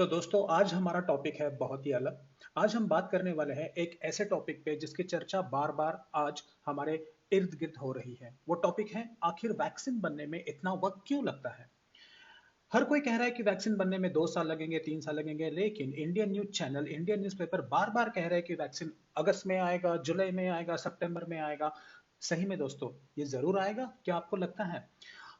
दोस्तों आज हमारा टॉपिक है बहुत ही अलग। आज हम बात करने वाले हैं एक ऐसे टॉपिक पे जिसकी चर्चा बार बार आज हमारे इर्द गिर्द हो रही है। वो टॉपिक है आखिर वैक्सीन बनने में इतना वक्त क्यों लगता है। हर कोई कह रहा है कि वैक्सीन बनने में 2 साल लगेंगे, 3 साल लगेंगे, लेकिन Indian news channel, Indian newspaper बार बार कह रहे हैं कि वैक्सीन अगस्त में आएगा, जुलाई में आएगा, सितंबर में आएगा। सही में दोस्तों ये जरूर आएगा क्या आपको लगता है?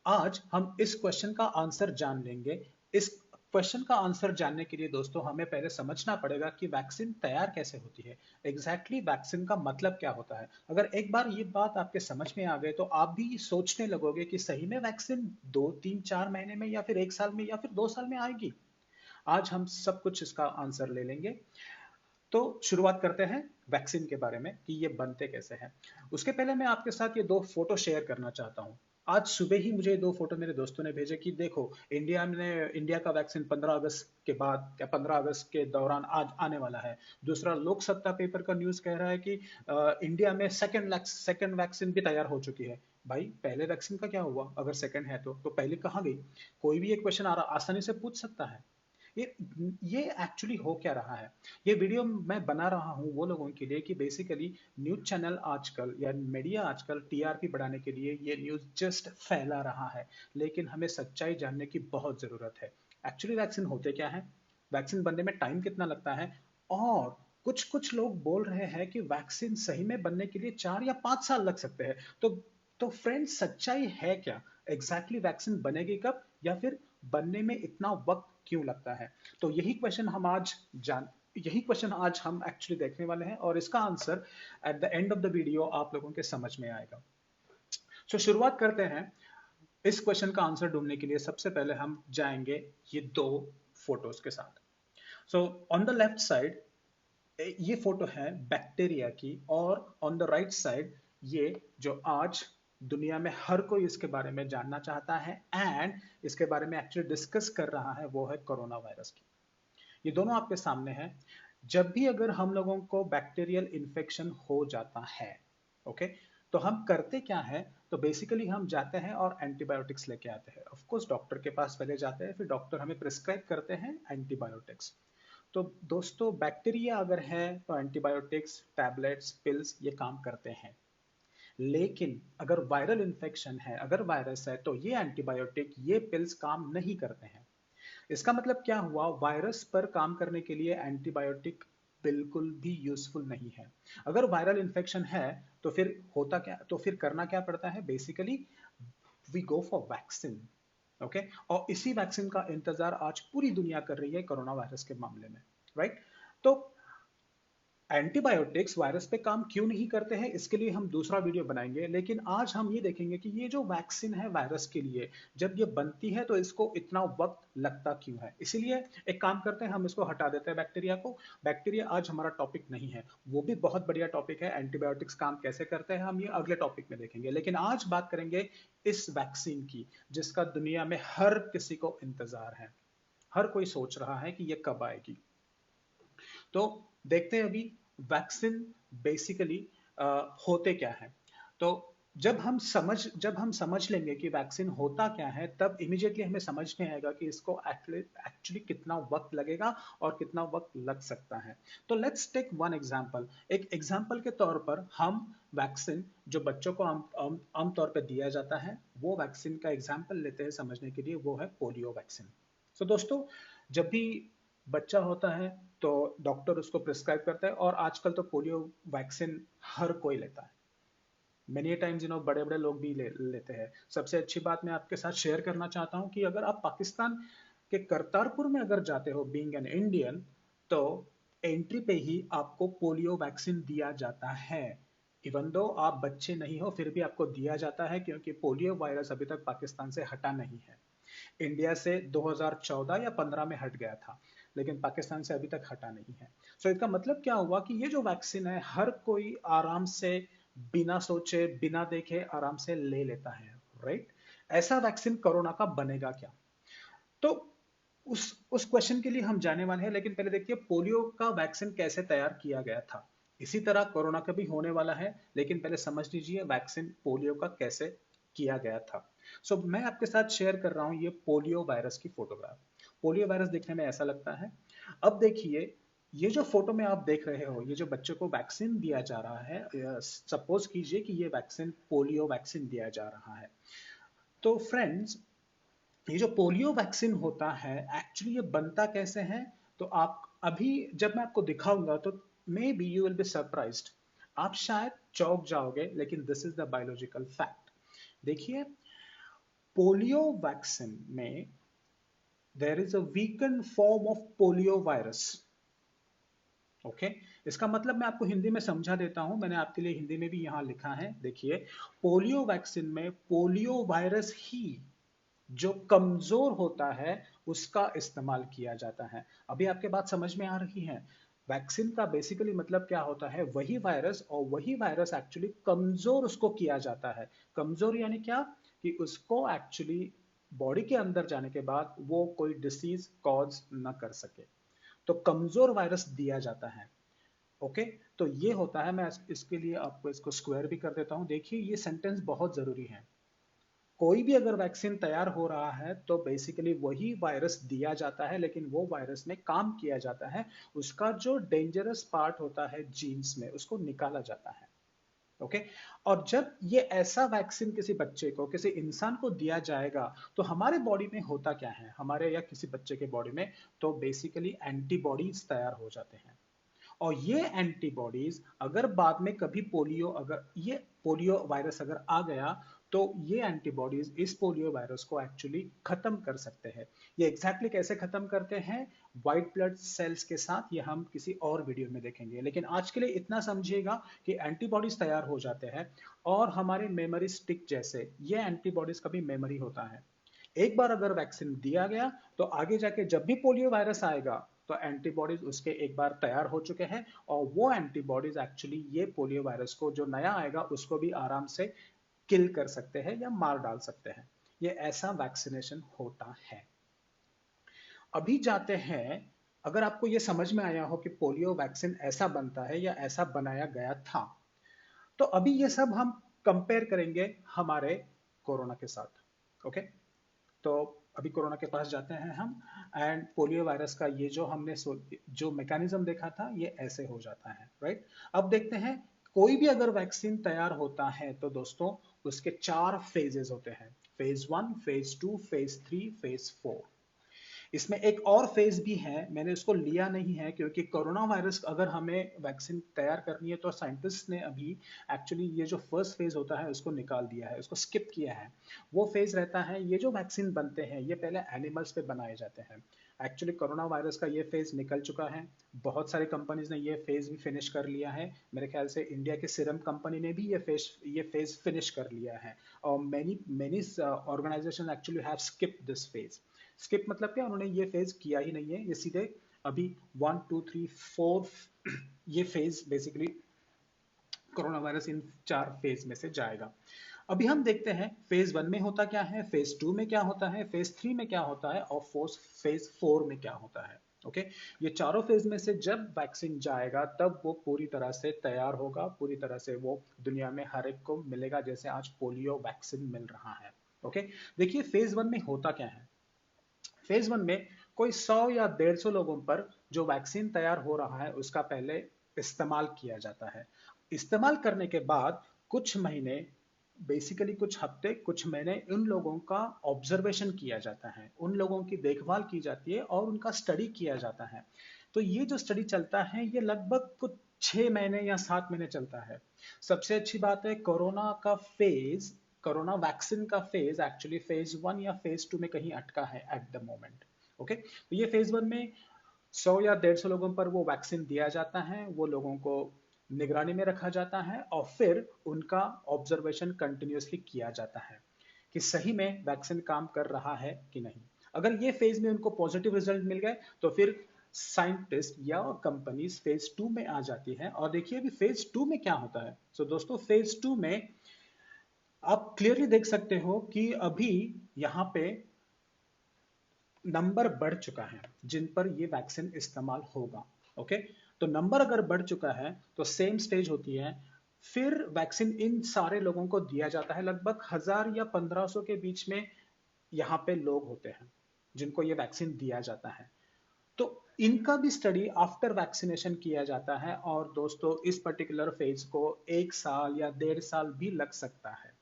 आज हम इस क्वेश्चन का आंसर जान लेंगे। इस क्वेश्चन का आंसर जानने के लिए दोस्तों हमें पहले समझना पड़ेगा कि वैक्सीन तैयार कैसे होती है। एग्जैक्टली वैक्सीन का मतलब क्या होता है। अगर एक बार ये बात आपके समझ में आ गए तो आप भी सोचने लगोगे कि सही में वैक्सीन 2 3 4 महीने में या फिर 1 साल में या फिर 2 साल में आएगी। आज हम सब कुछ इसका आंसर ले लेंगे। तो शुरुआत करते हैं वैक्सीन के बारे में कि ये बनते कैसे हैं। उसके पहले मैं आपके साथ ये 2 फोटो शेयर करना चाहता हूं। आज सुबह ही मुझे 2 फोटो मेरे दोस्तों ने भेजे कि देखो इंडिया का वैक्सीन 15 अगस्त के बाद या 15 अगस्त के दौरान आज आने वाला है। दूसरा लोक सत्ता पेपर का न्यूज कह रहा है कि इंडिया में सेकंड वैक्सीन भी तैयार हो चुकी है। भाई पहले वैक्सीन का क्या हुआ? अगर सेकंड है तो पहले कहाँ गई? कोई भी एक क्वेश्चन आसानी से पूछ सकता है। ये ये एक्चुअली हो क्या रहा है। ये वीडियो मैं बना रहा हूं वो लोगों के लिए कि बेसिकली न्यूज चैनल आजकल या मीडिया आजकल टीआरपी बढ़ाने के लिए ये न्यूज जस्ट फैला रहा है, लेकिन हमें सच्चाई जानने की बहुत जरूरत है। एक्चुअली वैक्सीन होते क्या है, वैक्सीन बनने में टाइम कितना लगता है, और कुछ कुछ लोग बोल रहे हैं कि वैक्सीन सही में बनने के लिए 4 या 5 साल लग सकते हैं। तो फ्रेंड्स सच्चाई है क्या? एग्जैक्टली वैक्सीन बनेगी कब, या फिर बनने में इतना वक्त क्यों लगता है? तो यही क्वेश्चन आज हम एक्चुअली देखने वाले हैं, और इसका answer at the end of the video आप लोगों के समझ में आएगा। शुरुआत करते हैं। इस क्वेश्चन का आंसर ढूंढने के लिए सबसे पहले हम जाएंगे ये 2 फोटोज के साथ। ऑन द लेफ्ट साइड ये फोटो है बैक्टीरिया की, और ऑन द राइट साइड ये जो आज दुनिया में हर कोई इसके बारे में जानना चाहता है एंड इसके बारे में एक्चुअली डिस्कस कर रहा है, वो है कोरोना वायरस की। ये दोनों आपके सामने हैं। जब भी अगर हम लोगों को बैक्टीरियल इन्फेक्शन हो जाता है, ओके, तो हम करते क्या है? तो बेसिकली हम जाते हैं और एंटीबायोटिक्स लेके आते हैं। ऑफ कोर्स डॉक्टर के पास पहले जाते हैं, फिर डॉक्टर हमें प्रिस्क्राइब करते हैं एंटीबायोटिक्स। तो दोस्तों बैक्टीरिया अगर है तो एंटीबायोटिक्स, टैबलेट्स, पिल्स ये काम करते हैं। लेकिन अगर वायरल इन्फेक्शन है, अगर वायरस है, तो ये एंटीबायोटिक, ये पिल्स काम नहीं करते हैं। इसका मतलब क्या हुआ? वायरस पर काम करने के लिए एंटीबायोटिक बिल्कुल भी यूजफुल नहीं है। अगर वायरल इन्फेक्शन है तो फिर होता क्या, तो फिर करना क्या पड़ता है? Basically we go for vaccine. Okay, और इसी वैक्सीन का इंतजार आज पूरी दुनिया कर रही है कोरोना वायरस के मामले में, राइट? तो एंटीबायोटिक्स वायरस पे काम क्यों नहीं करते हैं, इसके लिए हम दूसरा वीडियो बनाएंगे। लेकिन आज हम ये देखेंगे कि ये जो वैक्सीन है वायरस के लिए, जब ये बनती है तो इसको इतना वक्त लगता क्यों है। इसीलिए एक काम करते हैं, हम इसको हटा देते हैं बैक्टीरिया को। बैक्टीरिया आज हमारा टॉपिक नहीं है, वो भी बहुत बढ़िया टॉपिक है। एंटीबायोटिक्स काम कैसे करते हैं हम ये अगले टॉपिक में देखेंगे, लेकिन आज बात करेंगे इस वैक्सीन की, जिसका दुनिया में हर किसी को इंतजार है। हर कोई सोच रहा है कि ये कब आएगी। तो देखते हैं अभी वैक्सीन बेसिकली होते क्या है। तो जब हम समझ लेंगे कि वैक्सीन होता क्या है, तब इमीडिएटली हमें समझ में आएगा कि इसको एक्चुअली कितना वक्त लगेगा और कितना वक्त लग सकता है। तो लेट्स टेक वन एग्जांपल। एक एग्जांपल के तौर पर हम वैक्सीन जो बच्चों को आमतौर पर दिया जाता है, वो वैक्सीन का एग्जांपल लेते हैं समझने के लिए, वो है पोलियो वैक्सीन। दोस्तों जब भी बच्चा होता है तो डॉक्टर उसको प्रिस्क्राइब करता है, और आजकल तो पोलियो वैक्सीन हर कोई लेता है। मेनी टाइम्स बड़े बड़े लोग भी लेते हैं। सबसे अच्छी बात मैं आपके साथ शेयर करना चाहता हूं कि अगर आप पाकिस्तान के करतारपुर में अगर जाते हो बीइंग एन इंडियन, तो एंट्री पे ही आपको पोलियो वैक्सीन दिया जाता है। इवन दो आप बच्चे नहीं हो फिर भी आपको दिया जाता है, क्योंकि पोलियो वायरस अभी तक पाकिस्तान से हटा नहीं है। इंडिया से 2014 या 15 में हट गया था, लेकिन पाकिस्तान से अभी तक हटा नहीं है। इसका मतलब क्या हुआ कि ये जो वैक्सीन है हर कोई आराम से, बिना सोचे बिना देखे आराम से ले लेता है, राइट? ऐसा वैक्सीन कोरोना का बनेगा क्या? तो उस क्वेश्चन के लिए हम जाने वाले हैं, लेकिन पहले देखिए पोलियो का वैक्सीन कैसे तैयार किया गया था। इसी तरह कोरोना का भी होने वाला है, लेकिन पहले समझ लीजिए वैक्सीन पोलियो का कैसे किया गया था। मैं आपके साथ शेयर कर रहा हूं ये पोलियो वायरस की फोटोग्राफ। पोलियो वायरस देखने में ऐसा लगता है। अब देखिए, ये जो फोटो में आप देख रहे हो, ये जो बच्चों को वैक्सीन दिया जा रहा है, सपोज कीजिए कि ये वैक्सीन पोलियो वैक्सीन दिया जा रहा है। तो फ्रेंड्स, ये जो पोलियो वैक्सीन होता है, एक्चुअली ये बनता कैसे है, तो आप अभी जब मैं आपको दिखाऊंगा तो maybe you will be surprised, आप शायद चौंक जाओगे, लेकिन this is the biological fact. देखिए, पोलियो वैक्सीन में there is a weaken form of polio virus. Okay, इसका मतलब मैं आपको हिंदी में समझा देता हूं, मैंने आपके लिए हिंदी में भी यहां लिखा है। देखिए, पोलियो वैक्सीन में पोलियो वायरस ही जो कमजोर होता है उसका इस्तेमाल किया जाता है। अभी आपके बात समझ में आ रही है? वैक्सीन का बेसिकली मतलब क्या होता है, वही वायरस, और वही वायरस एक्चुअली कमजोर उसको किया जाता है। कमजोर यानी क्या, कि उसको एक्चुअली बॉडी के अंदर जाने के बाद वो कोई डिसीज कॉज ना कर सके, तो कमजोर वायरस दिया जाता है। ओके, तो ये होता है। मैं इसके लिए आपको इसको स्क्वायर भी कर देता हूं। देखिए, ये सेंटेंस बहुत जरूरी है। कोई भी अगर वैक्सीन तैयार हो रहा है तो बेसिकली वही वायरस दिया जाता है, लेकिन वो वायरस में काम किया जाता है, उसका जो डेंजरस पार्ट होता है जीन्स में, उसको निकाला जाता है। ओके, और जब ये ऐसा वैक्सीन किसी बच्चे को, किसी इंसान को दिया जाएगा, तो हमारे बॉडी में होता क्या है, हमारे या किसी बच्चे के बॉडी में, तो बेसिकली एंटीबॉडीज तैयार हो जाते हैं। और ये एंटीबॉडीज अगर बाद में कभी पोलियो, अगर ये पोलियो वायरस अगर आ गया, तो ये एंटीबॉडीज इस पोलियो वायरस को एक्चुअली खत्म कर सकते हैं। ये एग्जैक्टली कैसे खत्म करते हैं, व्हाइट ब्लड सेल्स के साथ, ये हम किसी और वीडियो में देखेंगे। लेकिन आज के लिए इतना समझिएगा कि एंटीबॉडीज तैयार हो जाते हैं, और हमारे मेमोरी स्टिक जैसे ये एंटीबॉडीज का भी मेमोरी होता है। एक बार अगर वैक्सीन दिया गया, तो आगे जाके जब भी पोलियो वायरस आएगा, तो एंटीबॉडीज उसके एक बार तैयार हो चुके हैं, और वो एंटीबॉडीज एक्चुअली ये पोलियो वायरस को जो नया आएगा उसको भी आराम से किल कर सकते हैं या मार डाल सकते हैं। ये ऐसा वैक्सीनेशन होता है। अभी जाते हैं, अगर आपको ये समझ में आया हो कि पोलियो वैक्सीन ऐसा बनता है या ऐसा बनाया गया था, तो अभी ये सब हम कंपेयर करेंगे हमारे कोरोना के साथ। ओके, तो अभी कोरोना के पास जाते हैं हम, एंड पोलियो वायरस का ये जो हमने जो मैकेनिज्म देखा था, ये ऐसे हो जाता है, राइट। अब देखते हैं, कोई भी अगर वैक्सीन तैयार होता है तो दोस्तों उसके 4 फेजेस होते हैं। Phase 1, phase 2, phase 3, phase 4। इसमें एक और फेज भी है, मैंने उसको लिया नहीं है, क्योंकि कोरोना वायरस अगर हमें वैक्सीन तैयार करनी है, तो साइंटिस्ट ने अभी एक्चुअली ये जो फर्स्ट फेज होता है उसको निकाल दिया है, उसको स्किप किया है। वो फेज रहता है, ये जो वैक्सीन बनते हैं ये पहले एनिमल्स पे बनाए जाते हैं। एक्चुअली कोरोना वायरस का ये फेज निकल चुका है, बहुत सारी कंपनीज ने ये फेज भी फिनिश कर लिया है। मेरे ख्याल से इंडिया के सीरम कंपनी ने भी ये फेज फिनिश कर लिया है, और many many organization actually have skipped this phase. Skip मतलब क्या, उन्होंने ये फेज किया ही नहीं है, ये सीधे अभी 1 2 3 4 ये phase basically corona virus in 4 phase में से जाएगा। अभी हम देखते हैं फेज 1 में होता क्या है, फेज 2 में क्या होता है, फेज 3 में क्या होता है, और फेज 4 में क्या होता है। ओके, ये चारों फेज में से जब वैक्सीन जाएगा, तब वो पूरी तरह से तैयार होगा, पूरी तरह से वो दुनिया में हर एक को मिलेगा, जैसे आज पोलियो वैक्सीन मिल रहा है। ओके, देखिए फेज 1 में होता क्या है। फेज 1 में कोई 100 या 150 लोगों पर जो वैक्सीन तैयार हो रहा है उसका पहले इस्तेमाल किया जाता है। इस्तेमाल करने के बाद कुछ महीने, बेसिकली कुछ हफ्ते, कुछ महीने उन लोगों का ऑब्जर्वेशन किया जाता है, उन लोगों की देखभाल की जाती है और उनका स्टडी किया जाता है। तो ये जो स्टडी चलता है ये लगभग कुछ 6 महीने या 7 महीने चलता है। सबसे अच्छी बात है, कोरोना वैक्सीन का फेज एक्चुअली फेज 1 या फेज 2 में कहीं अटका है एट द मोमेंट। ओके, तो ये फेज 1 में 100 या 150 लोगों पर वो वैक्सीन दिया जाता है, वो लोगों को निगरानी में रखा जाता है, और फिर उनका ऑब्जर्वेशन कंटिन्यूसली किया जाता है कि सही में वैक्सीन काम कर रहा है कि नहीं। अगर ये फेज में उनको पॉजिटिव रिजल्ट मिल गए, तो फिर साइंटिस्ट या कंपनीज फेज 2 में आ जाती है। और देखिए अभी फेज 2 में क्या होता है। सो दोस्तों, फेज 2 में आप क्लियरली देख सकते हो कि अभी यहां पे नंबर बढ़ चुका है जिन पर ये वैक्सीन इस्तेमाल होगा। ओके, तो नंबर अगर बढ़ चुका है तो सेम स्टेज होती है, फिर वैक्सीन इन सारे लोगों को दिया जाता है। लगभग 1000 या 1500 के बीच में यहाँ पे लोग होते हैं। जिनको ये वैक्सीन दिया जाता है। तो इनका भी स्टडी आफ्टर वैक्सीनेशन किया जाता है, और दोस्तों इस पर्टिकुलर फेज को 1 साल या 1.5 साल भी लग सकता है,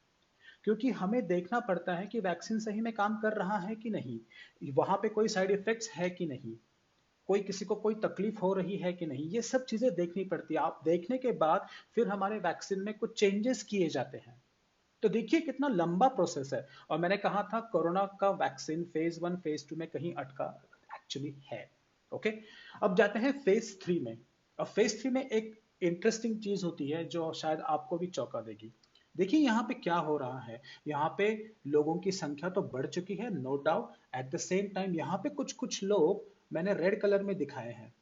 क्योंकि हमें देखना पड़ता है कि वैक्सीन सही में काम कर रहा है कि नहीं, वहां पे कोई साइड इफेक्ट्स है कि नहीं, कोई किसी को कोई तकलीफ हो रही है कि नहीं, ये सब चीजें देखनी पड़ती है। आप देखने के बाद फिर हमारे वैक्सीन में कुछ चेंजेस किए जाते हैं। तो देखिए कितना लंबा प्रोसेस है। और मैंने कहा था कोरोना का वैक्सीन फेज 1 फेज 2 में कहीं अटका एक्चुअली है। ओके, अब जाते हैं फेज 3 में। अब फेज 3 में एक इंटरेस्टिंग चीज होती है जो शायद आपको भी चौंका देगी। देखिए यहाँ पे क्या हो रहा है, यहाँ पे लोगों की संख्या तो बढ़ चुकी है, no doubt. At the same time यहाँ पे कुछ कुछ लोग मैंने रेड कलर में दिखाए हैं।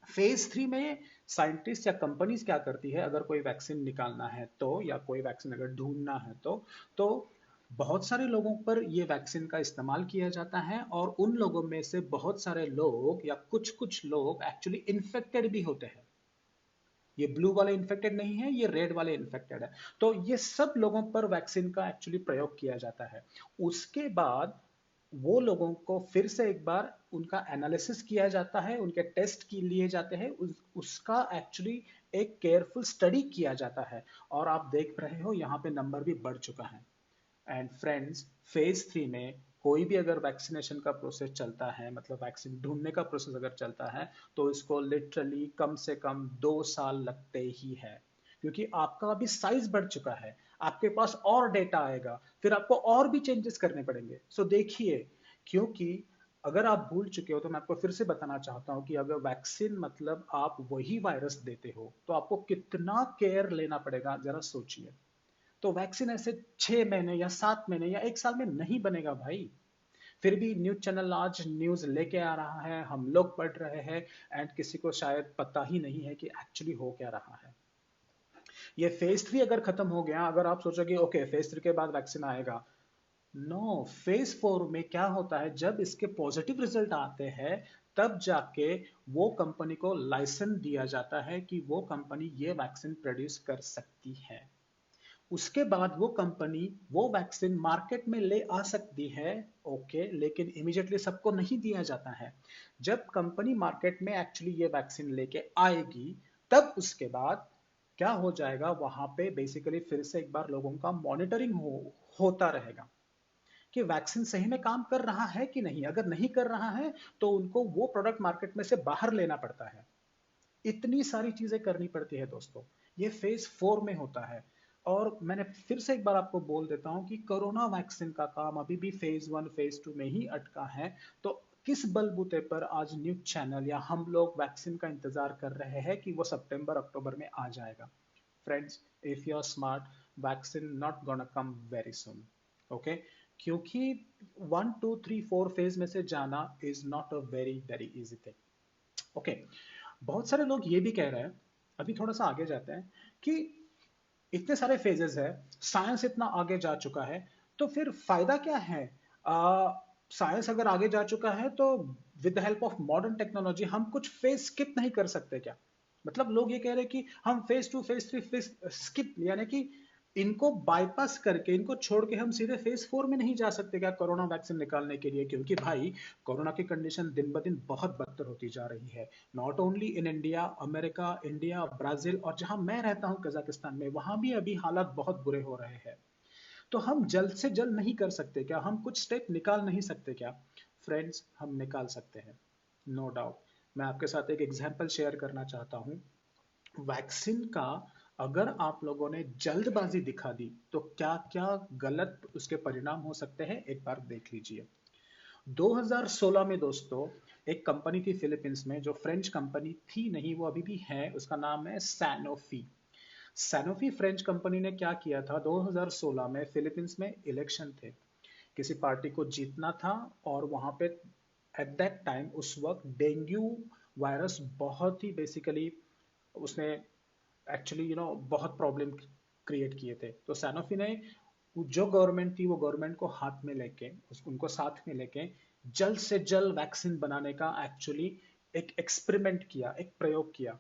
फेज 3 में साइंटिस्ट या कंपनीज क्या करती है, अगर कोई वैक्सीन निकालना है तो, या कोई वैक्सीन अगर ढूंढना है तो बहुत सारे लोगों पर ये वैक्सीन का इस्तेमाल किया जाता है, और उन लोगों में से बहुत सारे लोग या कुछ कुछ लोग एक्चुअली इन्फेक्टेड भी होते हैं। ये ब्लू वाले इन्फेक्टेड नहीं है, ये रेड वाले इन्फेक्टेड है। तो ये सब लोगों पर वैक्सीन का एक्चुअली प्रयोग किया जाता है। उसके बाद वो लोगों को फिर से एक बार उनका एनालिसिस किया जाता है, उनके टेस्ट की लिए जाते हैं, उसका एक्चुअली एक केयरफुल स्टडी किया जाता है। और आप देख रहे हो यहाँ पे नंबर भी बढ़ चुका है। एंड फ्रेंड्स, फेज 3 में कोई भी अगर वैक्सीनेशन का प्रोसेस चलता है, मतलब वैक्सीन ढूंढने का प्रोसेस अगर चलता है, तो इसको लिटरली कम से कम 2 साल लगते ही है, क्योंकि आपका अभी साइज बढ़ चुका है, आपके पास और डेटा आएगा, फिर आपको और भी चेंजेस करने पड़ेंगे। सो देखिए, क्योंकि अगर आप भूल चुके हो तो मैं आपको फिर से बताना चाहता हूं कि अगर वैक्सीन मतलब आप वही वायरस देते हो, तो आपको कितना केयर लेना पड़ेगा, जरा सोचिए। तो वैक्सीन ऐसे 6 महीने या 7 महीने या 1 साल में नहीं बनेगा भाई। फिर भी न्यूज चैनल आज न्यूज लेके आ रहा है, हम लोग पढ़ रहे हैं, एंड किसी को शायद पता ही नहीं है कि एक्चुअली हो क्या रहा है। ये फेज 3 अगर खत्म हो गया, अगर आप सोचोगे ओके फेज 3 के बाद वैक्सीन आएगा, नो, फेज 4 में क्या होता है, जब इसके पॉजिटिव रिजल्ट आते हैं, तब जाके वो कंपनी को लाइसेंस दिया जाता है कि वो कंपनी ये वैक्सीन प्रोड्यूस कर सकती है। उसके बाद वो कंपनी वो वैक्सीन मार्केट में ले आ सकती है। ओके, लेकिन इमीडिएटली सबको नहीं दिया जाता है। जब कंपनी मार्केट में एक्चुअली ये वैक्सीन लेके आएगी, तब उसके बाद क्या हो जाएगा, वहां पे बेसिकली फिर से एक बार लोगों का मॉनिटरिंग होता रहेगा कि वैक्सीन सही में काम कर रहा है कि नहीं। अगर नहीं कर रहा है तो उनको वो प्रोडक्ट मार्केट में से बाहर लेना पड़ता है। इतनी सारी चीजें करनी पड़ती है दोस्तों। ये फेज 4 में होता है। और मैंने फिर से एक बार आपको बोल देता हूं कि कोरोना वैक्सीन का काम अभी भी फेज 1 फेज 2 में ही अटका है। तो किस बलबूते पर आज न्यूज चैनल या हम लोग वैक्सीन का इंतजार कर रहे हैं कि वो सितंबर अक्टूबर में आ जाएगा। Friends, if you are smart, vaccine not gonna come very soon. Okay, क्योंकि 1 2 3 4 फेज में से जाना is not a very very easy thing. Okay, बहुत सारे लोग ये भी कह रहे हैं, अभी थोड़ा सा आगे जाते हैं, कि इतने सारे फेजेस है, साइंस इतना आगे जा चुका है, तो फिर फायदा क्या है। साइंस अगर आगे जा चुका है तो with the help of modern technology हम कुछ फेज स्किप नहीं कर सकते क्या। मतलब लोग ये कह रहे हैं कि हम फेज 2 फेज 3 फेज स्किप, यानी कि इनको बाईपास करके, इनको छोड़ के हम सीधे फेज 4 में नहीं जा सकते क्या कोरोना वैक्सीन निकालने के लिए। क्योंकि भाई कोरोना की कंडीशन दिन ब दिन बहुत बदतर होती जा रही है, not only in India, America, India, Brazil, और जहां मैं रहता हूं कजाकिस्तान में, वहां भी अभी हालात बहुत बुरे हो रहे हैं। तो हम जल्द से जल्द नहीं कर सकते क्या, हम कुछ स्टेप निकाल नहीं सकते क्या। फ्रेंड्स, हम निकाल सकते हैं, नो डाउट। मैं आपके साथ एक एग्जांपल शेयर करना चाहता हूं। वैक्सीन का अगर आप लोगों ने जल्दबाजी दिखा दी तो क्या क्या गलत उसके परिणाम हो सकते हैं, एक बार देख लीजिए। 2016 में दोस्तों एक कंपनी थी फिलीपींस में, जो फ्रेंच कंपनी थी नहीं, वो अभी भी है, उसका नाम है सैनोफी। सैनोफी फ्रेंच कंपनी ने क्या किया था, 2016 में फिलीपींस में इलेक्शन थे, किसी पार्टी को जीतना था, और वहां पे एट दैट टाइम उस वक्त डेंगू वायरस बहुत ही बेसिकली उसने एक्चुअली बहुत प्रॉब्लम क्रिएट किए थे। तो सैनोफी ने जो गवर्नमेंट थी वो गवर्नमेंट को हाथ में लेके, उनको साथ में लेके जल्द से जल्द वैक्सीन बनाने का एक्चुअली एक एक्सपेरिमेंट किया, एक प्रयोग किया।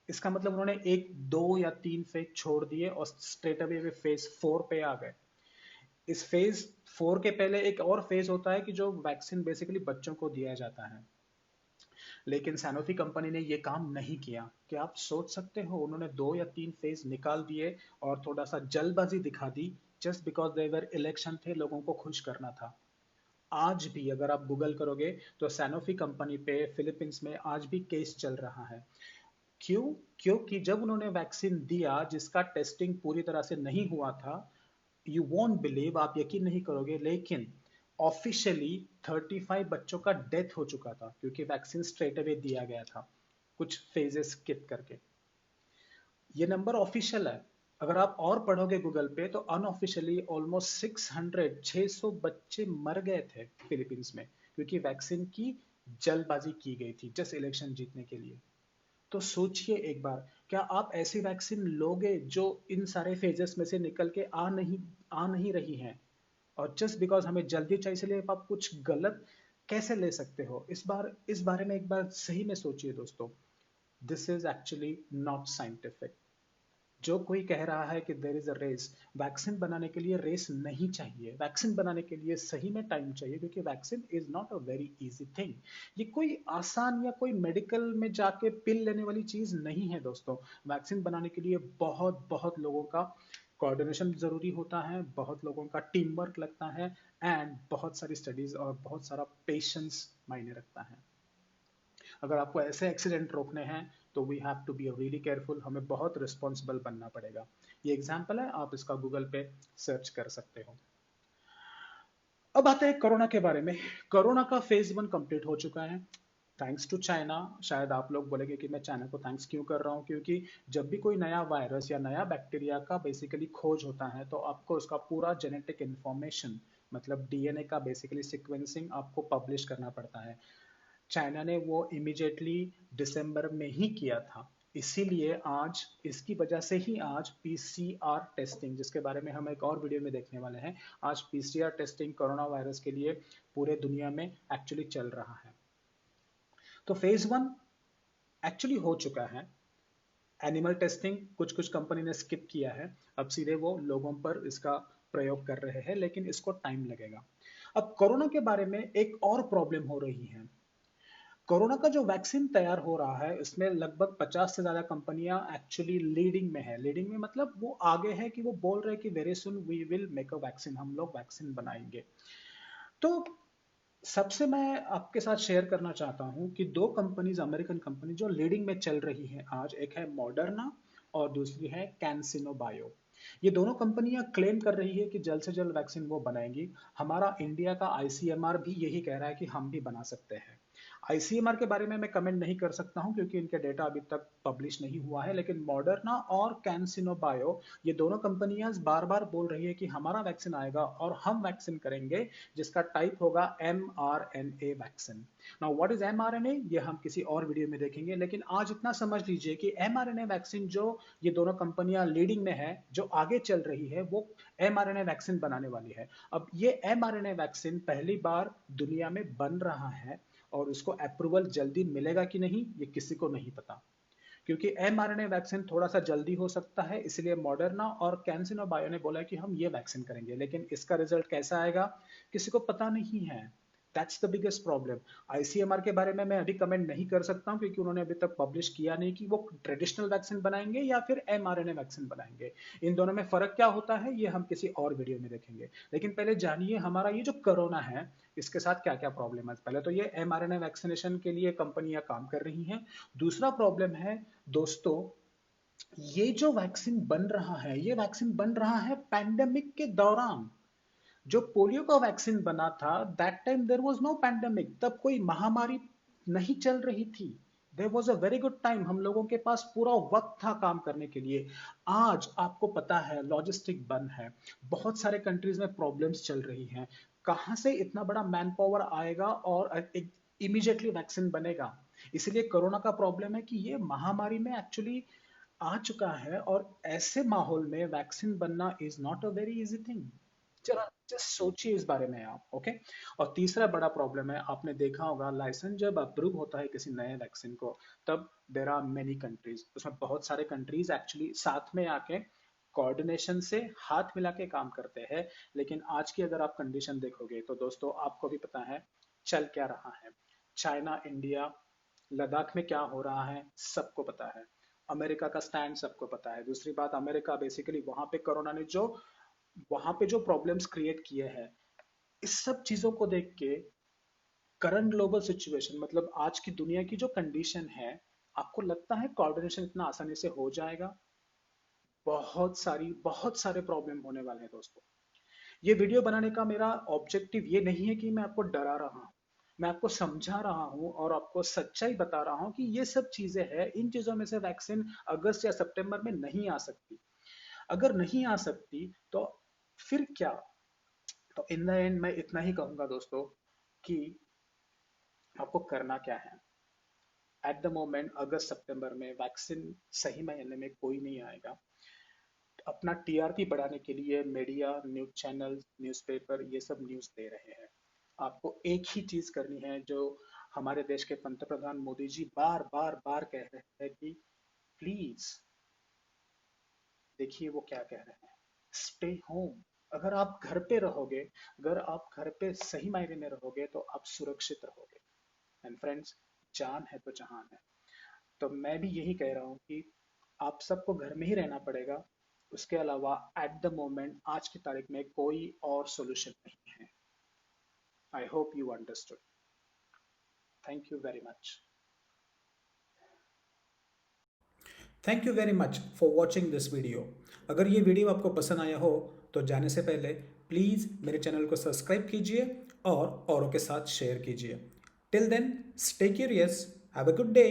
इसका मतलब उन्होंने 1 2 या 3 फेज छोड़ दिए और स्ट्रेट अवे वे फेज 4 पे आ गए। इस फेज 4 के पहले एक और फेज होता है कि जो वैक्सीन बेसिकली बच्चों को दिया जाता है, लेकिन सैनोफी कंपनी ने ये काम नहीं किया। कि आप सोच सकते हो, उन्होंने 2 या 3 फेज निकाल दिए और थोड़ा सा जल्दबाजी दिखा दी, जस्ट बिकॉज देवर इलेक्शन थे, लोगों को खुश करना था। आज भी अगर आप गूगल करोगे तो सैनोफी कंपनी पे फिलीपींस में आज भी केस चल रहा है। क्यों? क्योंकि जब उन्होंने वैक्सीन दिया जिसका टेस्टिंग पूरी तरह से नहीं हुआ था, यू वॉन्ट बिलीव, आप यकीन नहीं करोगे, लेकिन ऑफिशियली 35 बच्चों का डेथ हो चुका था क्योंकि वैक्सीन स्ट्रेट अवे दिया गया था कुछ फेजेस स्किप करके। ये नंबर ऑफिशियल है। अगर आप और पढ़ोगे गूगल पे तो अनऑफिशियली ऑलमोस्ट 600 बच्चे मर गए थे फिलीपींस में क्योंकि वैक्सीन की जल्दबाजी की गई थी जस्ट इलेक्शन जीतने के लिए। तो सोचिए एक बार, क्या आप ऐसी वैक्सीन लोगे जो इन सारे फेजेस में से निकल के आ नहीं रही हैं, और जस्ट बिकॉज हमें जल्दी चाहिए इसलिए आप कुछ गलत कैसे ले सकते हो? इस बारे में एक बार सही में सोचिए दोस्तों। This is actually not scientific. जो कोई कह रहा है कि there is a race, vaccine बनाने के लिए रेस नहीं चाहिए। वैक्सीन बनाने के लिए सही में टाइम चाहिए क्योंकि vaccine is not a very easy thing. ये कोई आसान या कोई मेडिकल में जाके पिल लेने वाली चीज नहीं है दोस्तों। वैक्सीन बनाने के लिए बहुत बहुत लोगों का कोऑर्डिनेशन जरूरी होता है, बहुत लोगों का टीम वर्क लगता है, एंड बहुत सारी स्टडीज और बहुत सारा पेशेंस मायने रखता है। अगर आपको ऐसे एक्सीडेंट रोकने हैं तो we have to be really careful, हमें बहुत रिस्पॉन्सिबल बनना पड़ेगा। ये एग्जाम्पल है, आप इसका गूगल पे सर्च कर सकते हो। अब आते हैं कोरोना के बारे में। कोरोना का फेज 1 कंप्लीट हो चुका है, थैंक्स टू चाइना। शायद आप लोग बोलेंगे कि मैं चाइना को थैंक्स क्यों कर रहा हूँ, क्योंकि जब भी कोई नया वायरस या नया बैक्टीरिया का बेसिकली खोज होता है तो आपको उसका पूरा जेनेटिक इंफॉर्मेशन, मतलब डीएनए का बेसिकली सीक्वेंसिंग आपको पब्लिश करना पड़ता है। चाइना ने वो इमीडिएटली दिसंबर में ही किया था। इसीलिए आज इसकी वजह से ही आज पीसीआर टेस्टिंग, जिसके बारे में हम एक और वीडियो में देखने वाले हैं, आज पीसीआर टेस्टिंग कोरोना वायरस के लिए पूरे दुनिया में एक्चुअली चल रहा है। तो फेज 1 एक्चुअली हो चुका है। एनिमल टेस्टिंग कुछ कुछ कंपनी ने स्किप किया है, अब सीधे वो लोगों पर इसका प्रयोग कर रहे हैं, लेकिन इसको टाइम लगेगा। अब कोरोना के बारे में एक और प्रॉब्लम हो रही है। कोरोना का जो वैक्सीन तैयार हो रहा है इसमें लगभग 50 से ज्यादा कंपनियां एक्चुअली लीडिंग में है। लीडिंग में मतलब वो आगे है कि वो बोल रहे हैं कि very soon we will make a vaccine, हम लोग वैक्सीन बनाएंगे। तो सबसे मैं आपके साथ शेयर करना चाहता हूं कि 2 कंपनीज, अमेरिकन कंपनी जो लीडिंग में चल रही है आज, एक है मॉडर्ना और दूसरी है कैंसिनो बायो। ये दोनों कंपनियां क्लेम कर रही है कि जल्द से जल्द वैक्सीन वो बनाएंगी। हमारा इंडिया का आईसीएमआर भी यही कह रहा है कि हम भी बना सकते हैं। आईसीएमआर के बारे में मैं कमेंट नहीं कर सकता हूं क्योंकि इनके डेटा अभी तक पब्लिश नहीं हुआ है, लेकिन मॉडर्ना और कैंसिनो बायो, ये दोनों कंपनियां बार बार बोल रही है कि हमारा वैक्सीन आएगा और हम वैक्सीन करेंगे जिसका टाइप होगा mRNA vaccine. Now what is mRNA, ये हम किसी और वीडियो में देखेंगे, लेकिन आज इतना समझ लीजिए कि mRNA वैक्सीन जो ये दोनों कंपनियां लीडिंग में है, जो आगे चल रही है, वो mRNA वैक्सीन बनाने वाली है। अब ये mRNA वैक्सीन पहली बार दुनिया में बन रहा है और उसको अप्रूवल जल्दी मिलेगा कि नहीं ये किसी को नहीं पता, क्योंकि एमआरएनए वैक्सीन थोड़ा सा जल्दी हो सकता है। इसलिए मॉडर्ना और कैंसिनो बायो ने बोला कि हम ये वैक्सीन करेंगे, लेकिन इसका रिजल्ट कैसा आएगा किसी को पता नहीं है। That's the biggest problem. ICMR के बारे में मैं अभी कमेंट नहीं कर सकता हूं क्योंकि उन्होंने अभी तक पब्लिश किया नहीं कि वो ट्रेडिशनल वैक्सीन बनाएंगे या फिर एमआरएनए वैक्सीन बनाएंगे। इन दोनों में फर्क क्या होता है ये हम किसी और वीडियो में देखेंगे। लेकिन पहले जानिए हमारा ये जो कोरोना है इसके साथ क्या क्या प्रॉब्लम है। पहले तो ये एमआरएनए वैक्सीनेशन के लिए कंपनियां काम कर रही हैं। दूसरा प्रॉब्लम है दोस्तों, ये जो वैक्सीन बन रहा है ये वैक्सीन बन रहा है पैंडेमिक के दौरान। जो पोलियो का वैक्सीन बना था that time there was no pandemic, तब कोई महामारी नहीं चल रही थी। There was a very good time, हम लोगों के पास पूरा वक्त था काम करने के लिए। आज आपको पता है लॉजिस्टिक बंद है, बहुत सारे कंट्रीज में प्रॉब्लम्स चल रही हैं, कहां से इतना बड़ा मैन पावर आएगा और इमीडिएटली वैक्सीन बनेगा। इसलिए कोरोना का प्रॉब्लम है कि ये महामारी में एक्चुअली आ चुका है और ऐसे माहौल में वैक्सीन बनना is not a very easy thing. जरा जस्ट सोचिए इस बारे में आप, ओके। और तीसरा बड़ा प्रॉब्लम है, आपने देखा होगा लाइसेंस जब अप्रूव होता है किसी नए वैक्सीन को, तब देर आर मेनी कंट्रीज, उसमें बहुत सारे कंट्रीज एक्चुअली साथ में आके कोऑर्डिनेशन से हाथ मिला के काम करते हैं। लेकिन आज की अगर आप कंडीशन देखोगे तो दोस्तों आपको भी पता है चल क्या रहा है। चाइना, इंडिया, लद्दाख में क्या हो रहा है सबको पता है। अमेरिका का स्टैंड सबको पता है। दूसरी बात, अमेरिका बेसिकली वहां पे कोरोना ने जो वहां पे जो प्रॉब्लम्स क्रिएट किए हैं, इस सब चीजों को देख के करंट ग्लोबल सिचुएशन, मतलब आज की दुनिया की जो कंडीशन है, आपको लगता है कोऑर्डिनेशन इतना आसानी से हो जाएगा? बहुत सारे प्रॉब्लम होने वाले हैं दोस्तों। ये वीडियो बनाने का मेरा ऑब्जेक्टिव ये नहीं है कि मैं आपको डरा रहा हूँ, मैं आपको समझा रहा हूँ और आपको सच्चाई बता रहा हूँ कि ये सब चीजें हैं। इन चीजों में से वैक्सीन अगस्त या सितंबर में नहीं आ सकती। अगर नहीं आ सकती तो फिर क्या? तो इन द एंड मैं इतना ही कहूंगा दोस्तों कि आपको करना क्या है। एट द मोमेंट अगस्त सितंबर में वैक्सीन सही मायने में कोई नहीं आएगा। अपना टीआरपी बढ़ाने के लिए मीडिया, न्यूज़ चैनल, न्यूज़पेपर ये सब न्यूज़ दे रहे हैं। आपको एक ही चीज करनी है जो हमारे देश के पंतप्रधान मोदी जी बार बार बार कह रहे हैं कि प्लीज देखिए वो क्या कह रहे हैं, स्टे होम। अगर आप घर पे रहोगे, अगर आप घर पे सही मायने में रहोगे तो आप सुरक्षित रहोगे। एंड फ्रेंड्स, जान है तो जहान है। तो मैं भी यही कह रहा हूँ कि आप सबको घर में ही रहना पड़ेगा। उसके अलावा एट द मोमेंट आज की तारीख में कोई और सॉल्यूशन नहीं है। I hope you understood. Thank you very much. Thank you very much for watching this video. अगर ये वीडियो आपको पसंद आया हो तो जाने से पहले प्लीज़ मेरे चैनल को सब्सक्राइब कीजिए और औरों के साथ शेयर कीजिए। Till then, stay curious, have a good day.